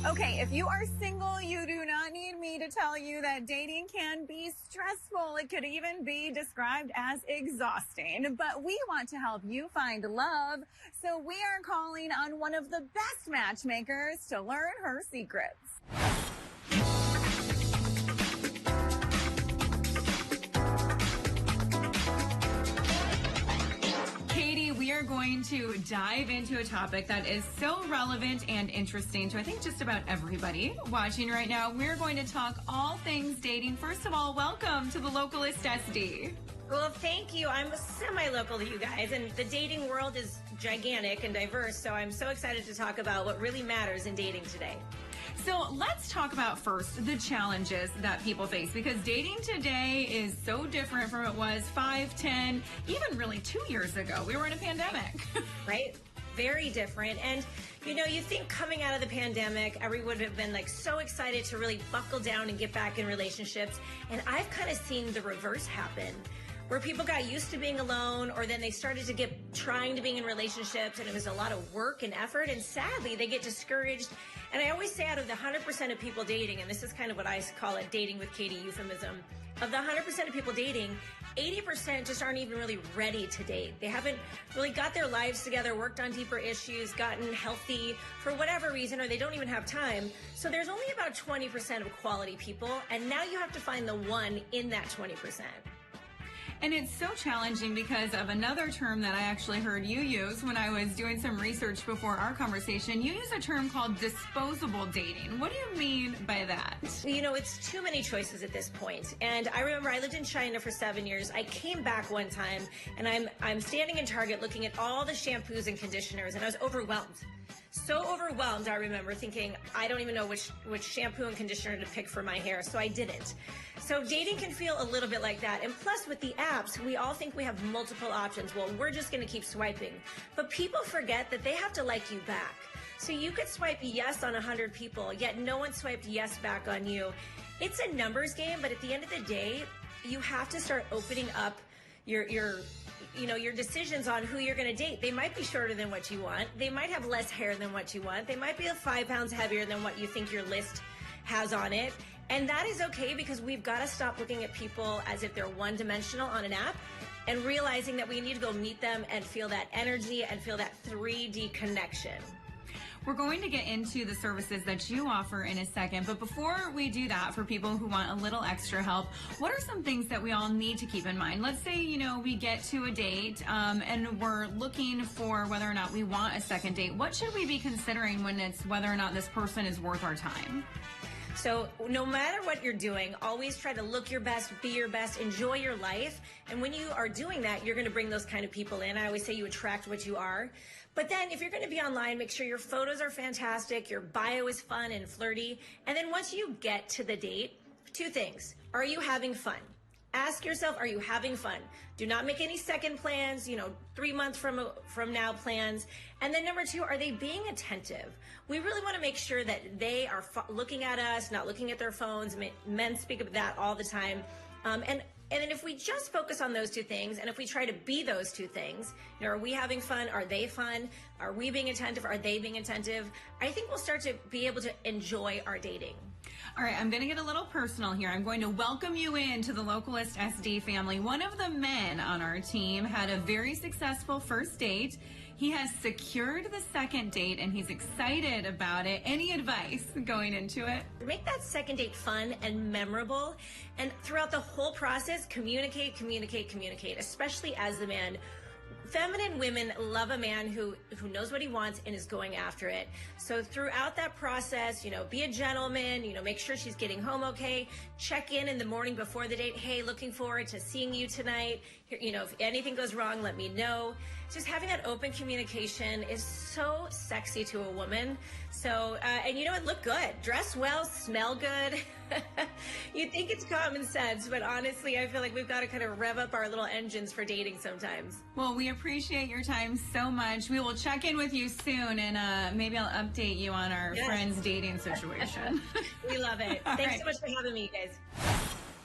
Okay, if you are single, you do not need me to tell you that dating can be stressful. It could even be described as exhausting. But we want to help you find love, so we are calling on one of the best matchmakers to learn her secrets. Katie, we are going to dive into a topic that is so relevant and interesting to, I think, just about everybody watching right now. We're going to talk all things dating. First of all, welcome to the Localist SD. Well, thank you. I'm semi-local to you guys, and the dating world is gigantic and diverse, so I'm so excited to talk about what really matters in dating today. So let's talk about first the challenges that people face, because dating today is so different from it was 5, 10, even really 2 years ago. We were in a pandemic. Right? Very different. And, you know, you think coming out of the pandemic, everyone would have been like so excited to really buckle down and get back in relationships. And I've kind of seen the reverse happen, where people got used to being alone, or then they started to get trying to be in relationships, and it was a lot of work and effort, and sadly they get discouraged. And I always say, out of the 100% of people dating, and this is kind of what I call it, dating with Katy euphemism, of the 100% of people dating, 80% just aren't even really ready to date. They haven't really got their lives together, worked on deeper issues, gotten healthy for whatever reason, or they don't even have time. So there's only about 20% of quality people, and now you have to find the one in that 20%. And it's so challenging because of another term that I actually heard you use when I was doing some research before our conversation. You use a term called disposable dating. What do you mean by that? You know, it's too many choices at this point. And I remember I lived in China for 7 years. I came back one time, and I'm standing in Target looking at all the shampoos and conditioners, and I was overwhelmed. So overwhelmed, I remember thinking, I don't even know which shampoo and conditioner to pick for my hair, so I didn't. So dating can feel a little bit like that. And plus, with the apps, we all think we have multiple options. Well, we're just going to keep swiping. But people forget that they have to like you back. So you could swipe yes on 100 people, yet no one swiped yes back on you. It's a numbers game, but at the end of the day, you have to start opening up your decisions on who you're going to date. They might be shorter than what you want. They might have less hair than what you want. They might be 5 pounds heavier than what you think your list has on it. And that is okay, because we've got to stop looking at people as if they're one-dimensional on an app, and realizing that we need to go meet them and feel that energy and feel that 3D connection. We're going to get into the services that you offer in a second, but before we do that, for people who want a little extra help, what are some things that we all need to keep in mind? Let's say, we get to a date and we're looking for whether or not we want a second date. What should we be considering when it's whether or not this person is worth our time? So no matter what you're doing, always try to look your best, be your best, enjoy your life. And when you are doing that, you're going to bring those kind of people in. I always say you attract what you are. But then if you're going to be online, make sure your photos are fantastic, your bio is fun and flirty. And then once you get to the date, 2 things. Are you having fun? Ask yourself, are you having fun? Do not make any second plans, 3 months from now plans. And then number 2, are they being attentive? We really want to make sure that they are looking at us, not looking at their phones. Men speak of that all the time. And then if we just focus on those 2 things, and if we try to be those 2 things, are we having fun? Are they fun? Are we being attentive? Are they being attentive? I think we'll start to be able to enjoy our dating. All right, I'm going to get a little personal here. I'm going to welcome you into the Localist SD family. One of the men on our team had a very successful first date. He has secured the second date, and he's excited about it. Any advice going into it? Make that second date fun and memorable. And throughout the whole process, communicate, especially as the man. Feminine women love a man who knows what he wants and is going after it. So throughout that process, be a gentleman, make sure she's getting home okay. Check in the morning before the date. Hey, looking forward to seeing you tonight. If anything goes wrong, let me know. Just having that open communication is so sexy to a woman. So, and look good. Dress well, smell good. You think it's common sense, but honestly, I feel like we've got to kind of rev up our little engines for dating sometimes. Well, we appreciate your time so much. We will check in with you soon, and maybe I'll update you on our friend's dating situation. We love it. Thanks so much for having me, you guys.